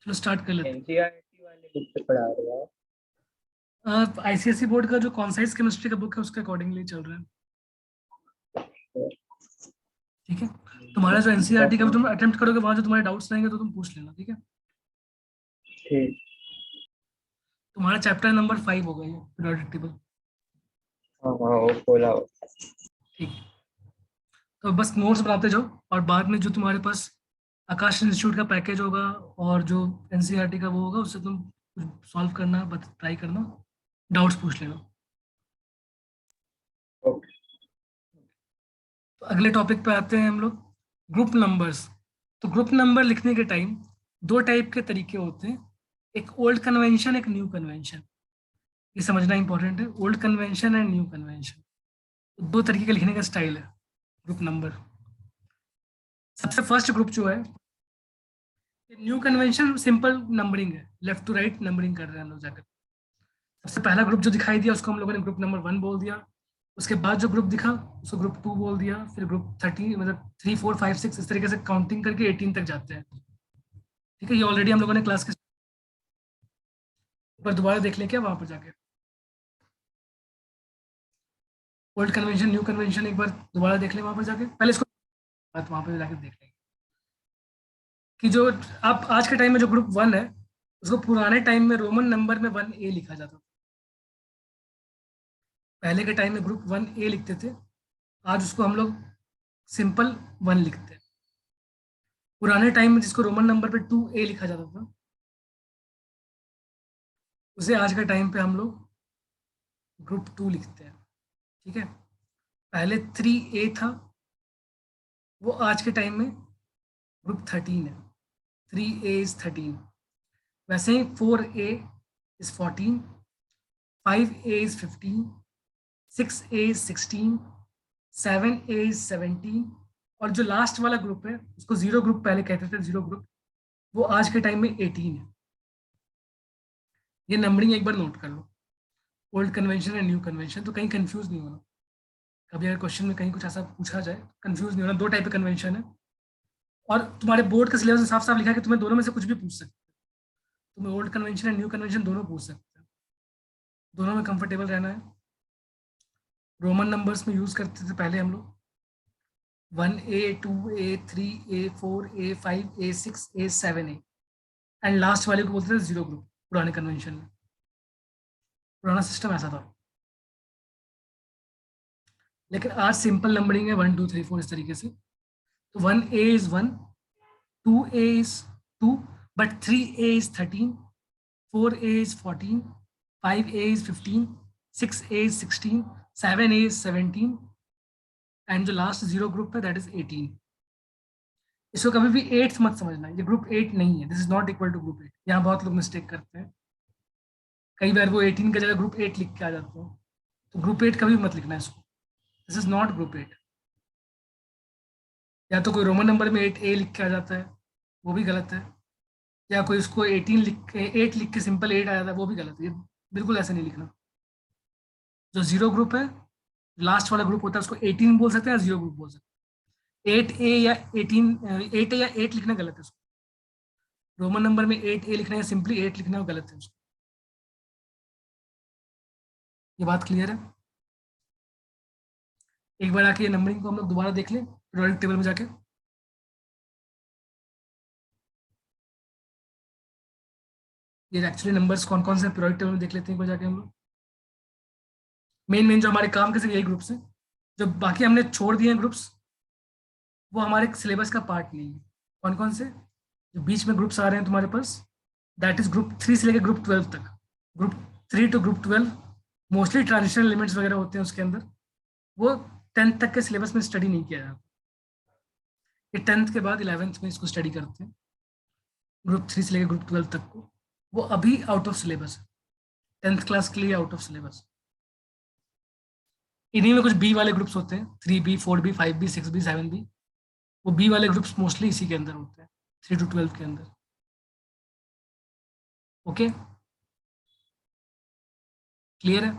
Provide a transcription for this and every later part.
चलो स्टार्ट कर लेते एनसीईआरटी वाले बुक से पढ़ा रहे हो हैं। आईसीएसई बोर्ड का जो कॉन्साइज केमिस्ट्री का बुक है उसके अकॉर्डिंगली चल रहा है। आप? ठीक है। तुम्हारा जो अच्छा, एनसीईआरटी का भी हाँ। तुम अटेम्प्ट करोगे, वहां जो तुम्हारे डाउट्स रहेंगे तो तुम पूछ लेना। ठीक है। ठीक। तुम्हारा चैप्टर नंबर 5 होगा ये, पीरियोडिक टेबल। हाँ हाँ, वो बोला हो। ठीक है। तो बस नोट्स बनाते जाओ, और बाद में जो तुम्हारे पास आकाश इंस्टीट्यूट का पैकेज होगा और जो एनसीईआरटी का वो होगा, उससे तुम सॉल्व करना, बस ट्राई करना, डाउट्स पूछ लेना। ओके। तो अगले टॉपिक पे आते हैं हम लोग, ग्रुप नंबर्स। तो ग्रुप नंबर लिखने के टाइम दो टाइप के तरीके होते हैं, एक ओल्ड कन्वेंशन, एक न्यू कन्वेंशन। ये समझना इंपॉर्टेंट है, old convention and new convention. दो तरीके का लिखने का स्टाइल है ग्रुप नंबर। सबसे फर्स्ट ग्रुप जो है, न्यू कन्वेंशन सिंपल नंबरिंग है, लेफ्ट टू राइट नंबरिंग कर रहे हैं हम लोग जाकर। सबसे पहला ग्रुप जो दिखाई दिया उसको हम लोगों ने ग्रुप नंबर 1 बोल दिया। उसके बाद जो ग्रुप दिखा उसको ग्रुप 2 बोल दिया, फिर ग्रुप 30, मतलब 3 4 5 6 इस तरीके से काउंटिंग करके 18 तक जाते हैं। ठीक है, ये ऑलरेडी हम लोगों ने क्लास के ऊपर दोबारा देख लें क्या वहां पर जाके, ओल्ड कन्वेंशन न्यू कन्वेंशन एक बार दोबारा देख लें वहां पर जाके, पहले इसको बात वहां पर जाके देख लेंगे कि जो आप आज के टाइम में जो ग्रुप 1 है, उसको पुराने टाइम में रोमन नंबर में 1A लिखा जाता था। पहले के टाइम में ग्रुप 1A लिखते थे, आज उसको हम लोग सिंपल 1 लिखते हैं। पुराने टाइम में जिसको रोमन नंबर पे 2A लिखा जाता था, उसे आज के टाइम पे हम लोग ग्रुप 2 लिखते हैं। ठीक है। पहले 3A था, वो आज के टाइम में ग्रुप 13 है। 3A is 13। वैसे ही 4A is 14, 5A is 15, 6A is 16, 7A is 17, और जो लास्ट वाला ग्रुप है उसको जीरो ग्रुप पहले कहते थे, जीरो ग्रुप, वो आज के टाइम में 18 है। ये नंबरिंग एक बार नोट कर लो, ओल्ड कन्वेंशन है न्यू कन्वेंशन, तो कहीं कंफ्यूज नहीं होना। कभी अगर क्वेश्चन में कहीं कुछ ऐसा पूछा जाए, कंफ्यूज नहीं होना, दो टाइप के कन्वेंशन है। और तुम्हारे बोर्ड के सिलेबस में साफ साफ लिखा है कि तुम्हें दोनों में से कुछ भी पूछ सकते हैं। तुम्हें ओल्ड कन्वेंशन और न्यू कन्वेंशन दोनों पूछ सकते हैं, दोनों में कंफर्टेबल रहना है। रोमन नंबर्स में यूज करते थे पहले हम लोग 1A 2A 3A 4A 5A 6A 7A, and last वाले को बोलते थे जीरो ग्रुप पुराने कन्वेंशन में। पुराना सिस्टम ऐसा था। लेकिन आज सिंपल नंबरिंग है 1 2 3 4 इस तरीके से। तो 1A is 1, 2A is 2, but 3A is 13, 4A is 14, 5A is 15, 6A is 16, 7A is 17, and जो लास्ट जीरो ग्रुप है दैट इज 18। इसको कभी भी 8th मत समझना, ये ग्रुप 8 नहीं है, this is not equal to group 8। यहाँ बहुत लोग मिस्टेक करते हैं, कई बार वो 18 की जगह ग्रुप 8 लिख के आ जाते हैं। तो ग्रुप 8 कभी मत लिखना इसको, दिस इज नॉट ग्रुप 8। या तो कोई रोमन नंबर में 8A लिख के आ जाता है, वो भी गलत है। या कोई उसको 18 लिख के 8 लिख के सिंपल 8 आ जाता है, वो भी गलत है। ये बिल्कुल ऐसे नहीं लिखना। जो जीरो ग्रुप है, लास्ट वाला ग्रुप होता है, उसको 18 बोल सकते हैं या जीरो ग्रुप बोल सकते हैं। 8A या 18, 8A या 8 लिखना गलत है उसको। रोमन नंबर में 8A लिखना या सिंपली 8 लिखना वो गलत है उसको। ये बात क्लियर है। एक बार आके ये नंबरिंग को हम लोग दोबारा देख लें पीरियोडिक टेबल में जाके। ये एक्चुअली नंबर्स कौन कौन से पीरियोडिक टेबल में देख लेते हैं एक बार जाके हम लोग। मेन मेन जो हमारे काम के सिर्फ यही ग्रुप्स हैं, जो बाकी हमने छोड़ दिए हैं ग्रुप्स, वो हमारे सिलेबस का पार्ट नहीं है। कौन कौन से जो बीच में ग्रुप्स आ रहे हैं तुम्हारे पास, दैट इज ग्रुप 3 से लेकर ग्रुप 12 तक। Group 3 to group 12 mostly transitional elements वगैरह होते हैं उसके अंदर, वो 10th तक के सिलेबस में स्टडी नहीं किया जाता। ये 10th के बाद 11th में इसको स्टडी करते हैं, ग्रुप 3 से लेकर ग्रुप 12 तक को। वो अभी आउट ऑफ सिलेबस है, 10th क्लास के लिए आउट ऑफ सिलेबस। इन्हीं में कुछ बी वाले ग्रुप्स होते हैं, 3B 4B 5B 6B 7B। वो बी वाले ग्रुप्स मोस्टली इसी के अंदर होते हैं, 3 to 12 के अंदर। ओके, क्लियर है।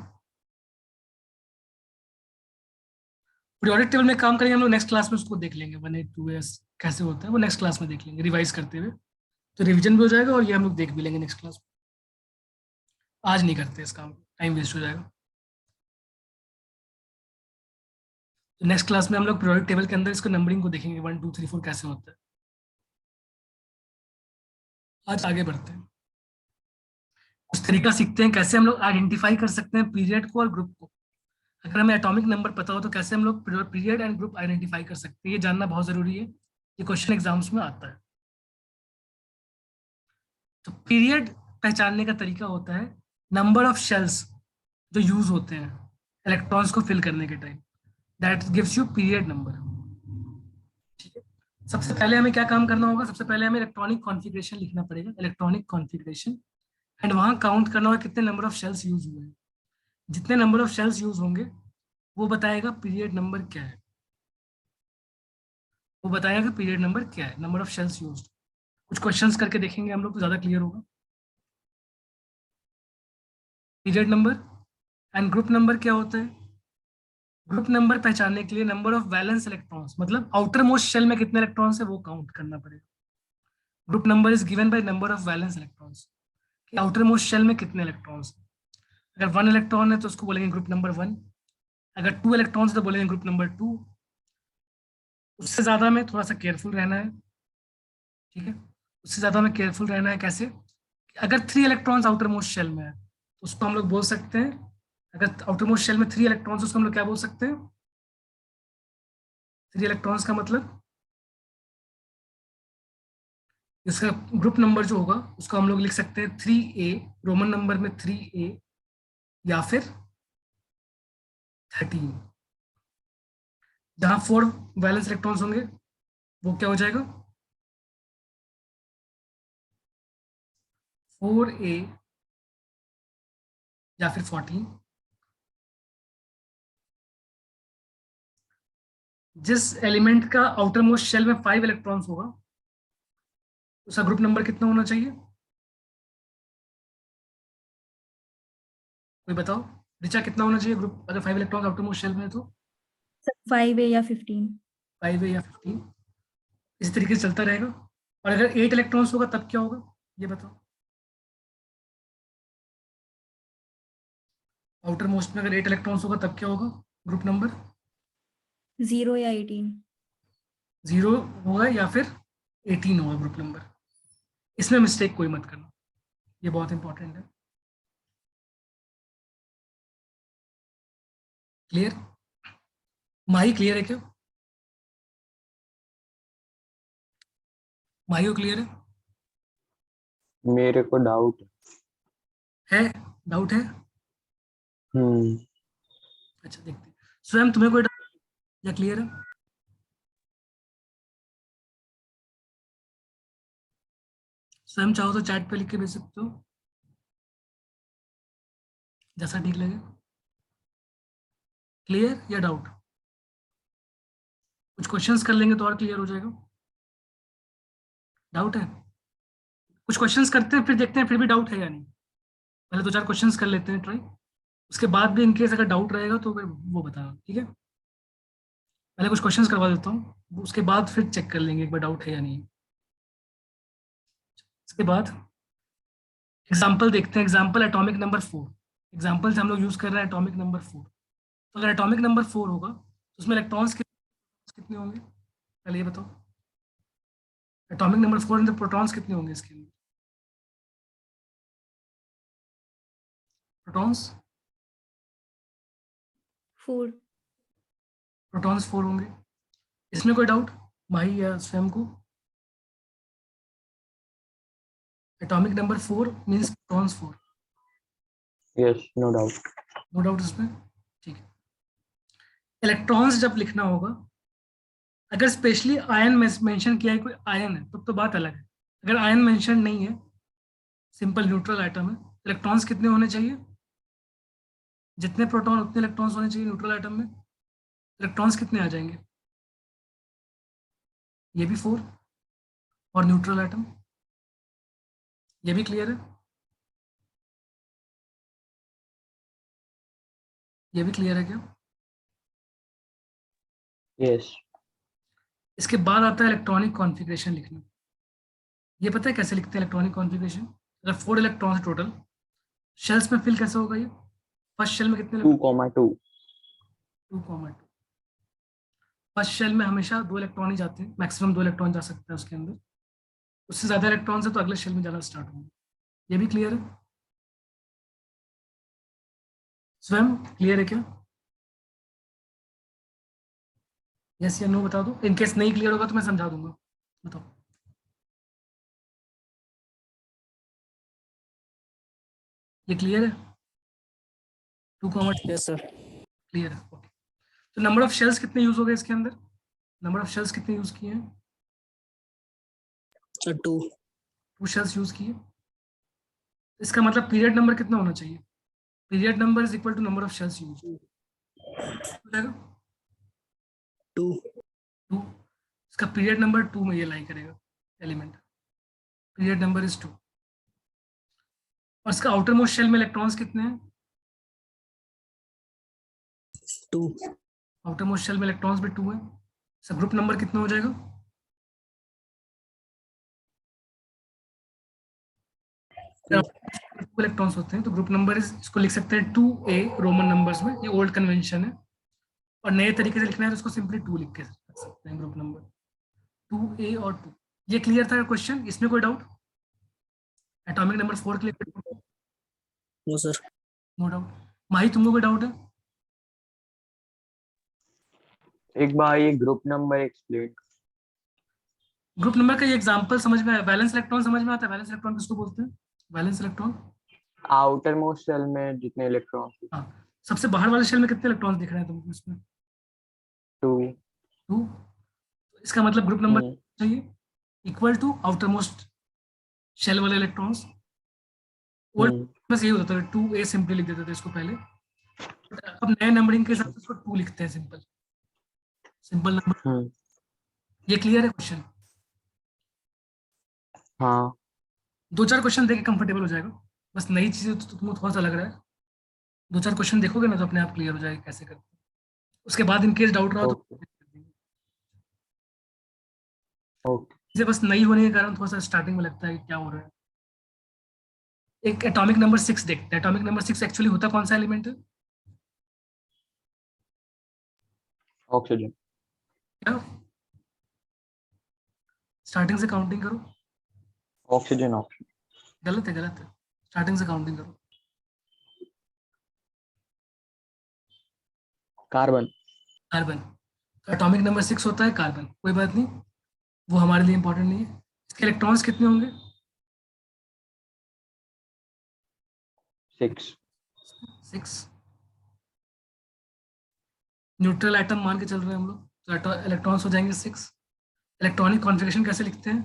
पीरियोडिक टेबल में काम करेंगे हम लोग नेक्स्ट क्लास में, उसको देख लेंगे 1A 2A कैसे होता है, वो नेक्स्ट क्लास में देख लेंगे रिवाइज करते हुए। तो रिवीजन भी हो जाएगा और ये हम लोग देख भी लेंगे नेक्स्ट क्लास में। आज नहीं करते इस काम को, टाइम वेस्ट हो जाएगा। तो नेक्स्ट क्लास में हम लोग प्रोडक्ट टेबल के अंदर इसको नंबरिंग को देखेंगे, 1 2 3 4 कैसे होता है। आज आगे बढ़ते हैं, कुछ तरीका सीखते हैं कैसे हम लोग आइडेंटिफाई कर सकते हैं पीरियड को और ग्रुप को। अगर हमें एटॉमिक नंबर पता हो तो कैसे हम लोग पीरियड एंड ग्रुप आइडेंटिफाई कर सकते हैं, ये जानना बहुत जरूरी है, ये क्वेश्चन एग्जाम्स में आता है। तो पीरियड पहचानने का तरीका होता है नंबर ऑफ शेल्स जो यूज होते हैं इलेक्ट्रॉन्स को फिल करने के time, that gives you period number. ठीक है, सबसे पहले हमें क्या काम करना होगा, सबसे पहले हमें इलेक्ट्रॉनिक कॉन्फ़िगरेशन लिखना पड़ेगा, इलेक्ट्रॉनिक कॉन्फ़िगरेशन, एंड वहां काउंट करना होगा कितने नंबर ऑफ शेल्स यूज हुए हैं। जितने नंबर ऑफ शेल्स यूज होंगे वो बताएगा पीरियड नंबर क्या है, वो बताएगा कि पीरियड नंबर क्या है, नंबर ऑफ शेल्स यूज्ड। कुछ क्वेश्चंस करके देखेंगे हम लोग तो ज्यादा क्लियर होगा। Period number and group number क्या होता है, ग्रुप नंबर पहचानने के लिए नंबर ऑफ वैलेंस इलेक्ट्रॉन्स, मतलब आउटर मोस्ट शेल में कितने इलेक्ट्रॉन्स है वो काउंट करना पड़ेगा। Group number is given by number of valence electrons, कि आउटर मोस्ट शेल में कितने इलेक्ट्रॉन्स हैं। अगर 1 इलेक्ट्रॉन है तो उसको बोलेंगे ग्रुप नंबर 1, अगर 2 इलेक्ट्रॉन्स है तो बोलेंगे ग्रुप नंबर 2। उससे ज्यादा में थोड़ा सा केयरफुल रहना है, ठीक है, उससे ज्यादा में केयरफुल रहना है कैसे, अगर 3 इलेक्ट्रॉन्स आउटर मोस्ट शेल में है तो उसको हम लोग बोल सकते हैं, अगर आउटर मोस्ट शेल में 3 इलेक्ट्रॉन्स उसको हम लोग क्या बोल सकते हैं, 3 इलेक्ट्रॉन्स का मतलब इसका ग्रुप नंबर जो होगा उसको हम लोग लिख सकते हैं 3A, रोमन नंबर में 3A, या फिर 13। जहां 4 वैलेंस इलेक्ट्रॉन्स होंगे वो क्या हो जाएगा, 4A या फिर 14। जिस एलिमेंट का आउटर मोस्ट शेल में 5 इलेक्ट्रॉन्स होगा उसका ग्रुप नंबर कितना होना चाहिए, कोई बताओ, ऋचा कितना होना चाहिए ग्रुप, अगर 5 इलेक्ट्रॉन्स आउटर मोस्ट शेल में है तो 5A या 15। 5 है या 15, इसी तरीके से चलता रहेगा। और अगर 8 इलेक्ट्रॉन्स होगा तब क्या होगा, ये बताओ। आउटर मोस्ट में अगर 8 इलेक्ट्रॉन्स होगा तब क्या होगा ग्रुप नंबर, 0 या 18। 0 होगा या फिर 18 होगा ग्रुप नंबर। इसमें मिस्टेक कोई मत करना, ये बहुत इंपॉर्टेंट है। क्लियर, माही क्लियर है क्या, माही को क्लियर मेरे को डाउट है, डाउट है। हम्म अच्छा देखते हैं, स्वयं तुम्हें कोई डाउट या क्लियर है, स्वयं चाहो तो चैट पे लिख के भेज सकते हो, जैसा ठीक लगे। क्लियर या डाउट, कुछ क्वेश्चंस कर लेंगे तो और क्लियर हो जाएगा। डाउट है, कुछ क्वेश्चंस करते हैं फिर देखते हैं फिर भी डाउट है या नहीं। पहले 2 4 क्वेश्चंस कर लेते हैं ट्राई, उसके बाद भी इनकेस अगर डाउट रहेगा तो फिर वो बताना, ठीक है। पहले कुछ क्वेश्चंस करवा देता हूँ, उसके बाद फिर चेक कर लेंगे एक बार डाउट है या नहीं। इसके बाद एग्जाम्पल देखते हैं, एग्जाम्पल एटॉमिक नंबर 4, एग्जाम्पल से हम लोग यूज कर रहे हैं एटॉमिक नंबर 4। तो अगर एटॉमिक नंबर 4 होगा तो उसमें इलेक्ट्रॉन्स कितने होंगे, पहले ये बताओ। एटॉमिक नंबर 4 में प्रोटॉन्स कितने होंगे इसके लिए, प्रोटॉन्स, 4। प्रोटॉन्स 4 होंगे। इसमें कोई डाउट भाई या स्वयं को, atomic number 4 means protons 4, yes no doubt no doubt इसमें, ठीक है। इलेक्ट्रॉन्स जब लिखना होगा, अगर स्पेशली आयन मेंशन किया है, कोई आयन है तब तो बात अलग है। अगर आयन मेंशन नहीं है, सिंपल न्यूट्रल आइटम है, इलेक्ट्रॉन्स कितने होने चाहिए, जितने प्रोटॉन उतने इलेक्ट्रॉन्स होने चाहिए न्यूट्रल आइटम में। इलेक्ट्रॉन्स कितने आ जाएंगे, ये भी 4, और न्यूट्रल आइटम, ये भी क्लियर है, ये भी क्लियर है क्या। यस इसके बाद आता है इलेक्ट्रॉनिक कॉन्फ़िगरेशन लिखना, ये पता है कैसे लिखते हैं इलेक्ट्रॉनिक कॉन्फ़िगरेशन? अगर 4 इलेक्ट्रॉन टोटल, शेल्स में फिल कैसे होगा ये? फर्स्ट शेल में कितने 2, 2. 2,2। फर्स्ट शेल में हमेशा 2 इलेक्ट्रॉन ही जाते हैं, मैक्सिमम 2 इलेक्ट्रॉन जा सकता है उसके अंदर। उससे ज्यादा इलेक्ट्रॉन है तो अगले शेल में जाना स्टार्ट होंगे। ये भी क्लियर है? स्वयं क्लियर है क्या? यस या नो बता दो। इन केस नहीं क्लियर होगा तो मैं समझा दूंगा। बताओ। ये क्लियर है? 2, यस सर। क्लियर है, ओके। तो नंबर ऑफ शेल्स कितने यूज हो गए इसके अंदर? नंबर ऑफ शेल्स कितने यूज किए हैं? सर 2। 2 शेल्स यूज किए। इसका मतलब पीरियड नंबर कितना होना चाहिए? Period number is equal to number of shells use हो जाएगा 2। 2। इसका पीरियड नंबर 2 में ये लाई करेगा एलिमेंट। Period number is 2। और इसका आउटर मोस्ट शेल में इलेक्ट्रॉन्स कितने हैं? 2। आउटर मोस्ट शेल में इलेक्ट्रॉन्स भी 2 है। इसका ग्रुप नंबर कितना हो जाएगा? इलेक्ट्रॉन्स होते हैं तो ग्रुप नंबर इसको लिख सकते हैं 2a रोमन नंबर्स में। ये ओल्ड कन्वेंशन है। और नए तरीके से लिखना है तो इसको सिंपली 2 लिख के रख सकते हैं ग्रुप नंबर 2a और 2। ये क्लियर था क्वेश्चन? इसमें कोई doubt? Atomic number 4 clear? No sir. No doubt. Mahi तुमको कोई डाउट है? एक बार ये group number explain. Group number का ये एग्जांपल समझ में आया? वैलेंस इलेक्ट्रॉन समझ में आता है? वैलेंस इलेक्ट्रॉन किसको बोलते हैं? Valence electron. Outer most shell में जितने इलेक्ट्रॉन्स. हाँ। सबसे बाहर वाले शेल में कितने इलेक्ट्रॉन्स दिख रहे हैं तुमको इसमें? 2. 2। इसका मतलब ग्रुप नंबर चाहिए equal to outer most shell वाले इलेक्ट्रॉन्स। ओल्ड बस यही होता था, 2a सिंपली लिख देते थे इसको पहले। अब नए नंबरिंग के हिसाब से इसको 2 लिखते हैं सिंपल। Simple number. ये क्लियर है क्वेश्चन? हाँ. 2-4 क्वेश्चन देके कंफर्टेबल हो जाएगा। बस नई चीजें तो तुमको थोड़ा सा लग रहा है। 2-4 क्वेश्चन देखोगे ना तो अपने आप क्लियर हो जाएगा कैसे करते हैं। उसके बाद इन केस डाउट रहा तो ओके. चीजें बस नई होने के कारण थोड़ा सा स्टार्टिंग में लगता है कि क्या हो रहा है। एक एटॉमिक नंबर 6 देखते हैं। एटॉमिक नंबर 6 एक्चुअली होता कौन सा एलिमेंट है? ऑक्सीजन. क्या? स्टार्टिंग से काउंटिंग करो। ऑक्सीजन. ऑक्सीजन. गलत है, गलत है। स्टार्टिंग से काउंटिंग करो। कार्बन. कार्बन। एटॉमिक नंबर 6 होता है कार्बन। कोई बात नहीं, वो हमारे लिए इंपॉर्टेंट नहीं है। इसके इलेक्ट्रॉन्स कितने होंगे? 6. 6। न्यूट्रल एटम मान के चल रहे हैं हम लोग तो इलेक्ट्रॉन्स हो जाएंगे 6। इलेक्ट्रॉनिक कॉन्फ़िगरेशन कैसे लिखते हैं?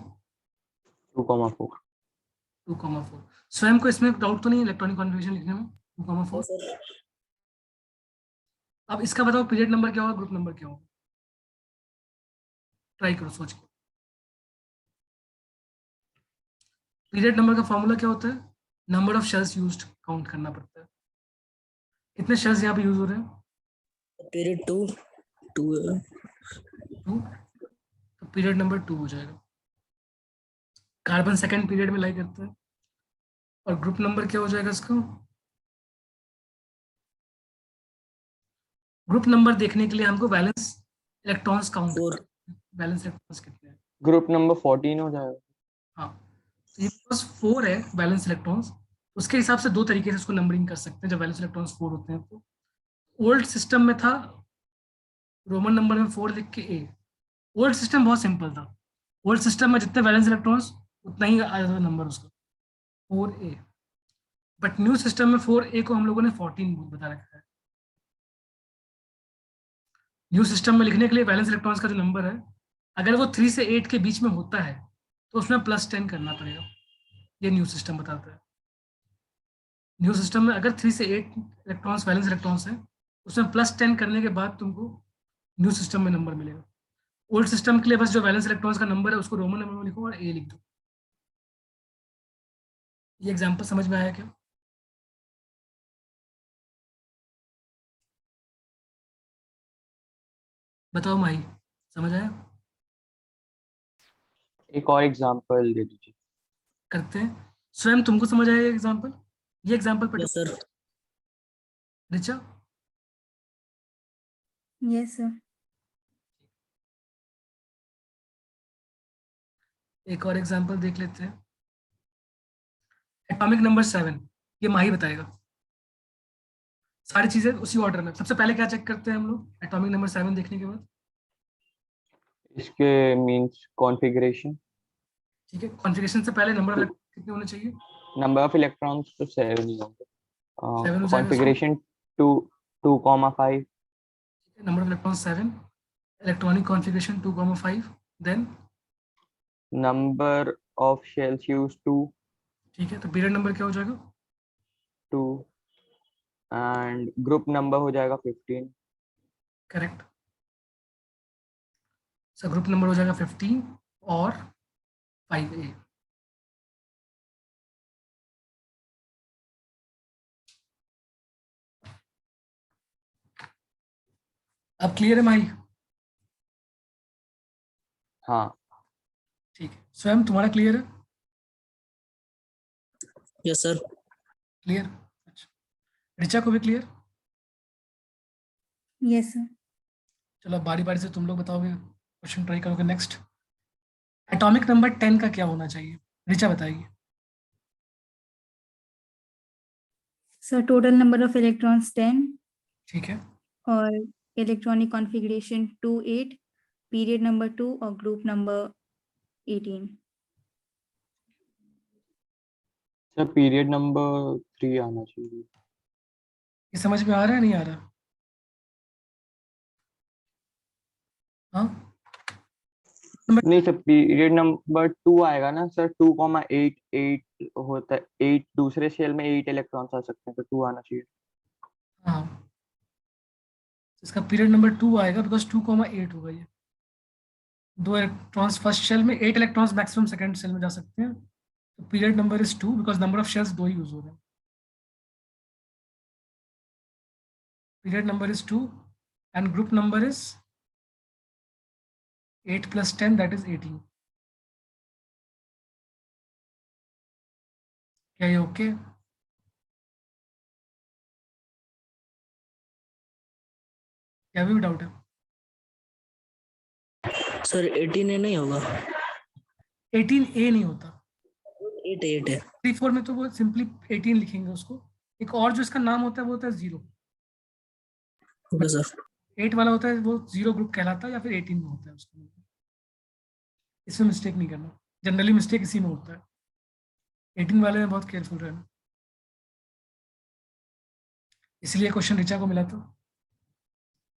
2,4. 2,4। स्वयं को इसमें डाउट तो नहीं है इलेक्ट्रॉनिक कॉन्फ़िगरेशन लिखने में? 2,4। अब इसका बताओ पीरियड नंबर क्या होगा, ग्रुप नंबर क्या होगा? ट्राई करो सोच के। पीरियड नंबर का फॉर्मूला क्या होता है? Number of shells used count करना पड़ता है। कितने शेल्स यहाँ पे यूज हो रहे हैं? पीरियड 2 2 2। तो पीरियड नंबर 2 हो जाएगा। कार्बन सेकंड पीरियड में लाई करता है। और ग्रुप नंबर क्या हो जाएगा इसका? ग्रुप नंबर देखने के लिए हमको valence electrons count 4। Valence electrons कितने हैं? ग्रुप नंबर 14 हो जाएगा. हाँ, तो ये बस 4 है वैलेंस इलेक्ट्रॉन्स। उसके हिसाब से 2 तरीके से इसको नंबरिंग कर सकते हैं जब वैलेंस इलेक्ट्रॉन्स 4 होते हैं तो। ओल्ड सिस्टम में था रोमन नंबर में 4 लिख के ए। ओल्ड सिस्टम बहुत सिंपल था। ओल्ड सिस्टम में जितने वैलेंस इलेक्ट्रॉन्स उतना ही आ जाता था नंबर उसका, 4a। बट न्यू सिस्टम में 4a को हम लोगों ने 14 बता रखा है। न्यू सिस्टम में लिखने के लिए वैलेंस इलेक्ट्रॉन्स का जो नंबर है, अगर वो 3 से 8 के बीच में होता है तो उसमें +10 करना पड़ेगा। ये न्यू सिस्टम बताता है। न्यू सिस्टम में अगर 3 से 8 इलेक्ट्रॉन्स वैलेंस इलेक्ट्रॉन्स है, उसमें +10 करने के बाद तुमको न्यू सिस्टम में नंबर मिलेगा। ओल्ड सिस्टम के लिए बस जो वैलेंस इलेक्ट्रॉन्स का नंबर है उसको रोमन नंबर में लिखो और ए लिख दो। ये एग्जांपल समझ में आया क्या? बताओ माही, समझ आया? एक और एग्जांपल दे दीजिए. करते हैं। स्वयं तुमको समझ आया एग्जाम्पल? ये example yes sir. Richa? Yes, sir. एक और एग्जाम्पल देख लेते हैं। एटॉमिक नंबर 7, ये माही बताएगा। सारी चीजें उसी ऑर्डर में। सबसे पहले क्या चेक करते हैं हम लोग एटॉमिक नंबर 7 देखने के बाद? इसके मींस कॉन्फ़िगरेशन। ठीक है, कॉन्फ़िगरेशन से पहले नंबर कितने होने चाहिए? नंबर ऑफ इलेक्ट्रॉन्स तो 7 ही होंगे। 7 हो जाएगा। Configuration 2,5। Number of electron 7, electronic configuration 2,5, then number of shells use 2 ठीक है, तो पीरियड नंबर क्या हो जाएगा? 2 एंड ग्रुप नंबर हो जाएगा 15। करेक्ट। सो ग्रुप नंबर हो जाएगा 15 और 5A। अब क्लियर है माही? हाँ। ठीक है, स्वयं तुम्हारा क्लियर है? Yes sir. क्लियर। अच्छा, रिचा को भी क्लियर? Yes, sir. चलो अब बारी बारी से तुम लोग बताओगे, क्वेश्चन ट्राई करोगे। नेक्स्ट, एटॉमिक नंबर 10 का क्या होना चाहिए? रिचा बताएगी। So total number of electrons 10 ठीक है, और electronic configuration 28, period number 2 और group number 18. Sir period number 3 आना चाहिए। ये समझ में आ रहा है नहीं आ रहा? हाँ, नहीं सर, पीरियड नंबर 2 आएगा ना सर। 2,8 8 होता है। 8 दूसरे शेल में 8 इलेक्ट्रॉन्स आ सकते हैं, तो 2 आना चाहिए। हाँ, इसका पीरियड नंबर 2 आएगा बिकॉज 2,8 होगा ये। 2 इलेक्ट्रॉन्स फर्स्ट शेल में, 8 इलेक्ट्रॉन्स मैक्सिमम सेकंड शेल में जा सकते हैं। तो period number is 2 because number of shells 2 he use हो रहे हैं। Period number is 2 and group number is 8 + 10 that is 18। क्या ये ओके? क्या भी डाउट है? सर 18 नहीं होगा। 18A नहीं होता। 8 है। 3 4 में तो वो सिंपली 18 लिखेंगे उसको। एक और जो इसका नाम होता है वो होता है 0। Okay sir. 8 वाला होता है वो 0 ग्रुप कहलाता है, या फिर 18 में होता है उसका। इसमें मिस्टेक नहीं करना, जनरली मिस्टेक इसी में होता है। 18 वाले में बहुत केयरफुल रहना। इसलिए क्वेश्चन रिचा को मिला था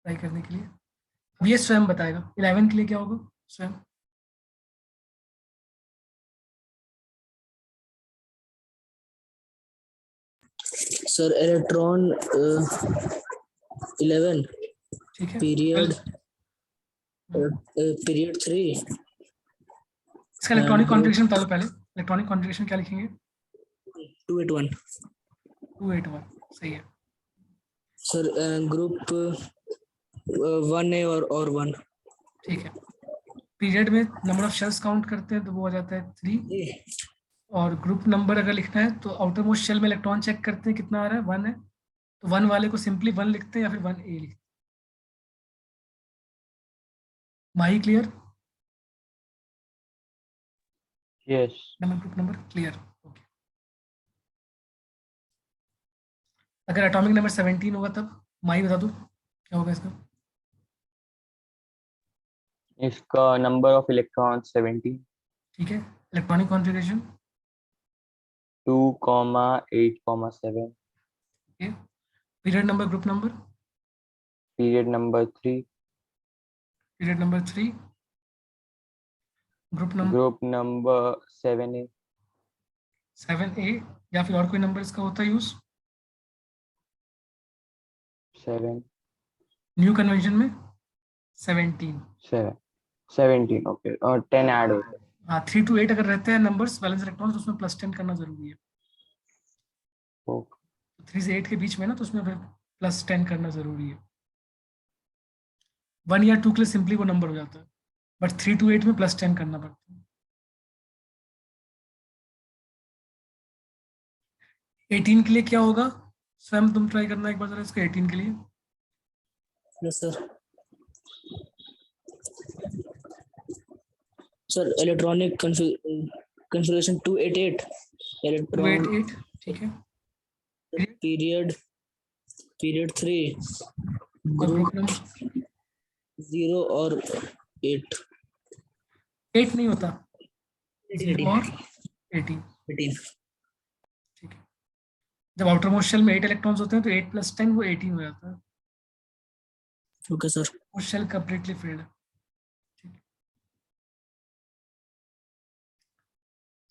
ट्राई करने के लिए। अब ये स्वयं बताएगा 11 के लिए क्या होगा। स्वयं सर इलेक्ट्रॉन 11 ठीक है, पीरियड 3 इसका इलेक्ट्रॉनिक कॉन्फ़िगरेशन बता दो पहले। इलेक्ट्रॉनिक कॉन्फ़िगरेशन क्या लिखेंगे? 281। 281, सही है। सर ग्रुप 1A और 1। ठीक है, पीरियड में नंबर ऑफ शेल्स काउंट करते हैं तो वो हो जाता है 3। और ग्रुप नंबर अगर लिखना है तो आउटर मोस्ट शेल में इलेक्ट्रॉन चेक करते हैं कितना आ रहा है, 1 है। तो 1 वाले को सिंपली 1 लिखते हैं या फिर 1A लिखते हैं। Mahi clear? Yes. Group number clear, okay. अगर एटॉमिक नंबर 17 होगा तब माही बता दो क्या होगा इसका? इसका नंबर ऑफ इलेक्ट्रॉन 17। ठीक है, electronic configuration 2,8,7। Okay. Period number, group number, period number 3। Period number 3, group number group number 7A। 7A, या फिर और कोई नंबर इसका होता है यूज 7 न्यू कन्वेंशन में? 17। 7 17 ओके, और 10 ऐड होता है। हाँ, 3 to 8 अगर रहते हैं नंबर्स वैलेंस इलेक्ट्रॉन तो उसमें +10 करना जरूरी है। ओके। तो 3 से 8 के बीच में ना, तो उसमें फिर +10 करना जरूरी है। 1 या 2 के लिए सिंपली वो नंबर हो जाता है, बट 3 to 8 में +10 करना पड़ता है। 18 के लिए क्या होगा? स्वयं तुम ट्राई करना एक बार जरा इसका 18 के लिए। Yes sir. Sir electronic configuration 288 electron 288 ठीक है। पीरियड 3 और ग्रुप ग्रुप नंबर 0 और 8 8 नहीं होता, 0 और 18 ठीक है। जब आउटर मोस्ट शेल में 8 इलेक्ट्रॉन्स होते हैं तो 8 + 10 वो 18 हो जाता है। Okay sir. वो शेल कंप्लीटली फिल्ड है। ठीक है।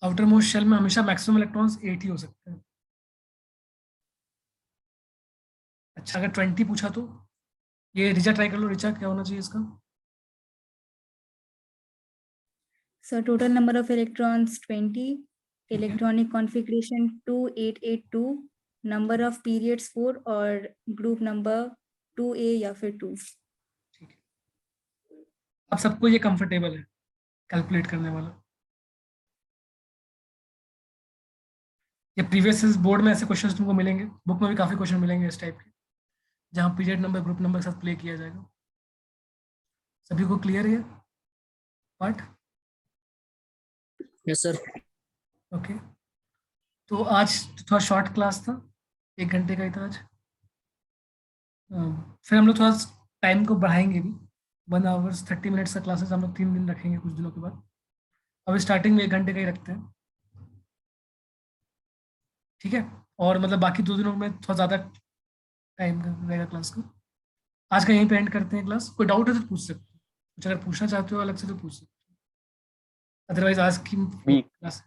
आउटर मोस्ट शेल में हमेशा मैक्सिमम इलेक्ट्रॉन्स 8 ही हो सकते हैं। अच्छा, अगर 20 पूछा तो ये रिचा ट्राई कर लो। रिचा क्या होना चाहिए इसका? So total number of electrons 20, ठीक है। electronic configuration 2882, number of periods 4 और group number 2A या फिर 2। ठीक है। अब सबको ये कंफर्टेबल है कैलकुलेट करने वाला। ये प्रीवियस बोर्ड में ऐसे क्वेश्चंस तुमको मिलेंगे, बुक में भी काफी क्वेश्चन मिलेंगे इस टाइप के, जहाँ पीरियड नंबर ग्रुप नंबर के साथ प्ले किया जाएगा। सभी को क्लियर है पार्ट? Yes sir. ओके, तो आज थोड़ा शॉर्ट क्लास था, 1 घंटे का ही था आज। फिर हम लोग थोड़ा टाइम को बढ़ाएंगे भी, 1 आवर्स 30 मिनट्स का क्लासेस हम लोग 3 दिन रखेंगे कुछ दिनों के बाद। अब स्टार्टिंग में 1 घंटे का ही रखते हैं, ठीक है। और मतलब बाकी 2 दिनों में थोड़ा ज़्यादा टाइम रहेगा क्लास का। आज का यहीं पे एंड करते हैं क्लास। कोई डाउट है तो पूछ सकते हो, कुछ अगर पूछना चाहते हो अलग से तो पूछ सकते हो, अदरवाइज आज की वीक क्लास